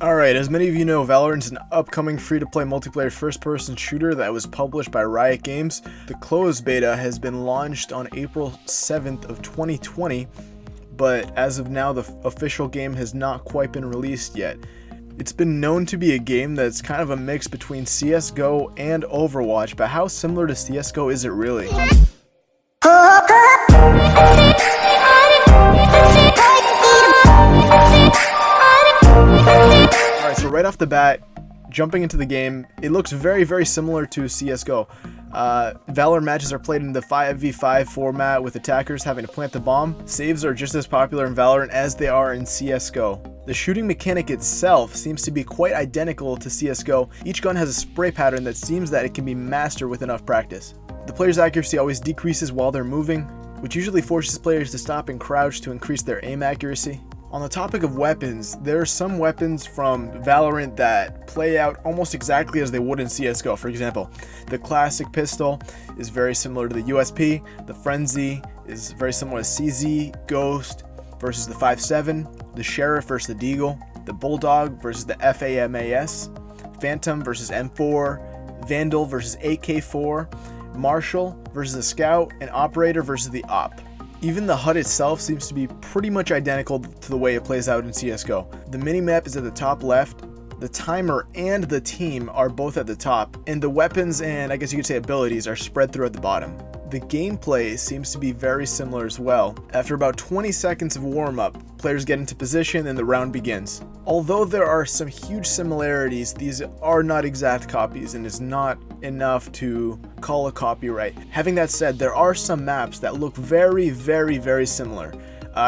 Alright, as many of you know, Valorant is an upcoming free-to-play multiplayer first-person shooter that was published by Riot Games. The closed beta has been launched on April 7th of 2020, but as of now, the official game has not quite been released yet. It's been known to be a game that's kind of a mix between CSGO and Overwatch, but how similar to CSGO is it really? Alright, so right off the bat, jumping into the game, it looks very similar to CSGO. Valorant matches are played in the 5v5 format with attackers having to plant the bomb. Saves are just as popular in Valorant as they are in CSGO. The shooting mechanic itself seems to be quite identical to CSGO. Each gun has a spray pattern that seems that it can be mastered with enough practice. The player's accuracy always decreases while they're moving, which usually forces players to stop and crouch to increase their aim accuracy. On the topic of weapons, there are some weapons from Valorant that play out almost exactly as they would in CSGO. For example, the classic pistol is very similar to the USP, the Frenzy is very similar to CZ, Ghost versus the 5.7, the Sheriff versus the Deagle, the Bulldog versus the FAMAS, Phantom versus M4, Vandal versus AK4, Marshall versus the Scout, and Operator versus the Op. Even the HUD itself seems to be pretty much identical to the way it plays out in CSGO. The minimap is at the top left, the timer and the team are both at the top, and the weapons and I guess you could say abilities are spread through at the bottom. The gameplay seems to be very similar as well. After about 20 seconds of warm-up, players get into position and the round begins. Although there are some huge similarities, these are not exact copies and is not enough to call a copyright. Having that said, there are some maps that look very similar.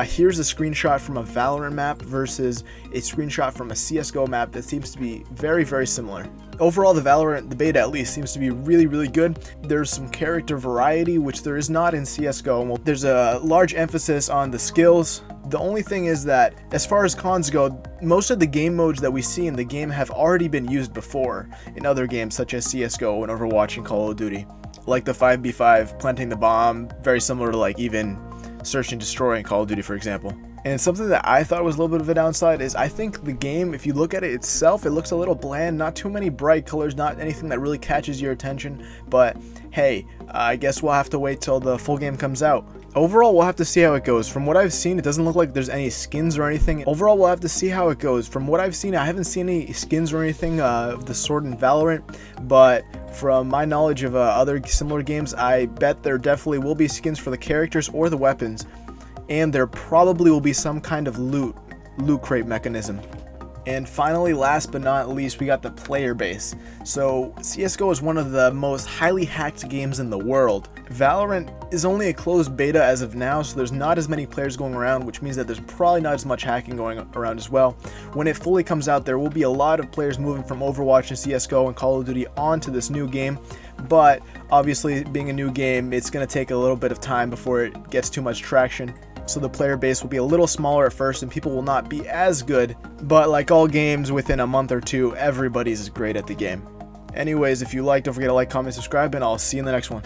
Here's a screenshot from a Valorant map versus a screenshot from a CSGO map that seems to be very similar. Overall, the beta at least, seems to be really good. There's some character variety, which there is not in CSGO. There's a large emphasis on the skills. The only thing is that, as far as cons go, most of the game modes that we see in the game have already been used before in other games such as CSGO and Overwatch and Call of Duty. Like the 5v5, planting the bomb, very similar to like even Search and Destroy in Call of Duty, for example. And something that I thought was a little bit of a downside is I think the game, if you look at it itself, it looks a little bland, not too many bright colors, not anything that really catches your attention, but hey, I guess we'll have to wait till the full game comes out. Overall, we'll have to see how it goes. From what I've seen, it doesn't look like there's any skins or anything. Overall, we'll have to see how it goes. From what I've seen, I haven't seen any skins or anything of the sort in Valorant, but from my knowledge of other similar games, I bet there definitely will be skins for the characters or the weapons, and there probably will be some kind of loot crate mechanism. And finally, last but not least, we got the player base. So CSGO is one of the most highly hacked games in the world. Valorant is only a closed beta as of now, so there's not as many players going around, which means that there's probably not as much hacking going around as well. When it fully comes out, there will be a lot of players moving from Overwatch and CSGO and Call of Duty onto this new game, but obviously being a new game, it's going to take a little bit of time before it gets too much traction. So the player base will be a little smaller at first and people will not be as good, but like all games, within a month or two, everybody's great at the game. Anyways, if you liked, don't forget to like, comment, subscribe, and I'll see you in the next one.